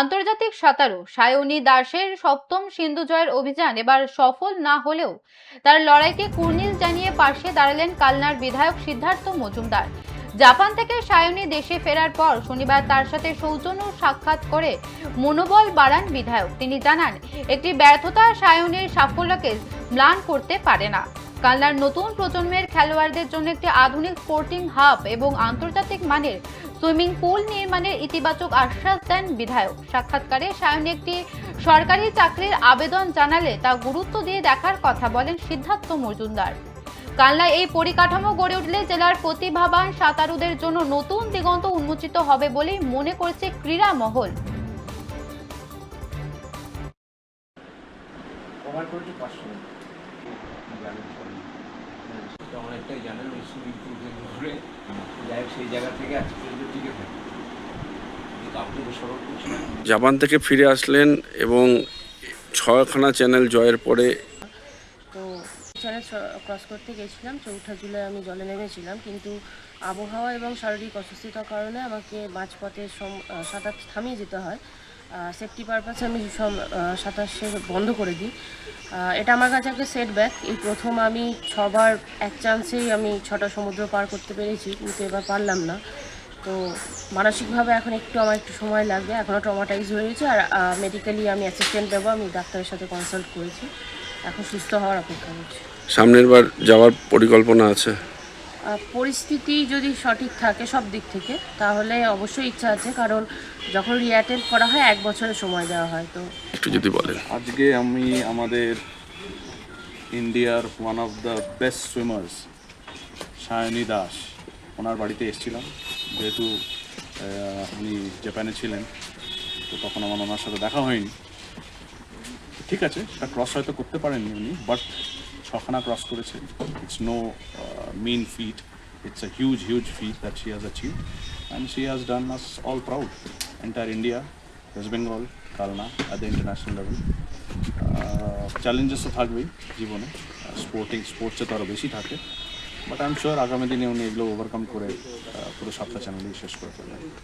আন্তর্জাতিক সাঁতারু সায়নী দাসের সপ্তম সিন্ধু জয়ের অভিযান এবার সফল না হলেও তার লড়াইকে কুর্নিশ জানিয়ে পাশে দাঁড়ালেন কালনার বিধায়ক সিদ্ধার্থ মজুমদার। জাপান থেকে সায়নী দেশে ফেরার পর শনিবার তার সাথে সৌজন্য সাক্ষাৎ করে মনোবল বাড়ান বিধায়ক। তিনি জানান, একটি ব্যর্থতা সায়নীর সাফল্যকে ম্লান করতে পারে না। কালনার নতুন প্রজন্মের খেলোয়াড়দের জন্য একটি আধুনিক স্পোর্টিং হাব এবং আন্তর্জাতিক মানের সুইমিং পুল নির্মাণের ইতিবাচক আশ্বাস দেন বিধায়ক। সাক্ষাৎকারে সায়নী একটি সরকারি চাকরির আবেদন জানালে তা গুরুত্ব দিয়ে দেখার কথা বলেন সিদ্ধার্থ মজুমদার। কালনায় এই পরিকাঠামো গড়ে উঠলে জেলার প্রতিভাবান সাঁতারুদের জন্য নতুন দিগন্ত উন্মোচিত হবে বলেই মনে করছে ক্রীড়া মহল। জাপান থেকে ফিরে আসলেন এবং 6খানা চ্যানেল জয়ের পরে তো চ্যানেল ক্রস করতে গেছিলাম। 4 জুলাই আমি জলে নেমেছিলাম, কিন্তু আবহাওয়া এবং শারীরিক অসুস্থতার কারণে আমাকে মাঝপথে সাঁতার থামিয়ে যেতে হয়। সেফটি পারপাসে আমি সাঁতার বন্ধ করে দিই। এটা আমার কাছে একটা সেটব্যাক। এই প্রথম আমি 6বার এক চান্সেই আমি 6টা সমুদ্র পার করতে পেরেছি, কিন্তু এবার পারলাম না। তো মানসিকভাবে এখন আমার একটু সময় লাগবে, এখনও ট্রমাটাইজ হয়েছে। আর মেডিকেলি আমি অ্যাসিস্ট্যান্ট দেবো, আমি ডাক্তারের সাথে কনসাল্ট করেছি, এখন সুস্থ হওয়ার অপেক্ষা করছি। সামনের বার যাওয়ার পরিকল্পনা আছে? পরিস্থিতি যদি সঠিক থাকে সব দিক থেকে, তাহলে অবশ্যই ইচ্ছা আছে, কারণ যখন রিঅ্যাটেম্প করা হয় 1 বছরের সময় দেওয়া হয়। তো একটু যদি বলেন। আজকে আমি আমাদের ইন্ডিয়ার one of the best swimmers Sayani Das, ওনার বাড়িতে এসেছিলাম। যেহেতু উনি জাপানে ছিলেন, তো তখন আমার ওনার সাথে দেখা হয়নি। ঠিক আছে, সেটা ক্রস হয়তো করতে পারেননি উনি, বাট 6খানা ক্রস করেছে। It's no mean feat. It's a huge feat that she has achieved, and she has done us all proud. Entire India, West Bengal, Kalna at the international level. Challenges তো থাকবেই জীবনে, স্পোর্টসে তো আরও বেশি থাকে, but I am sure আগামী দিনে উনি এগুলো ওভারকাম করে পুরো 7টা চ্যানেলই শেষ করে ফেলবেন।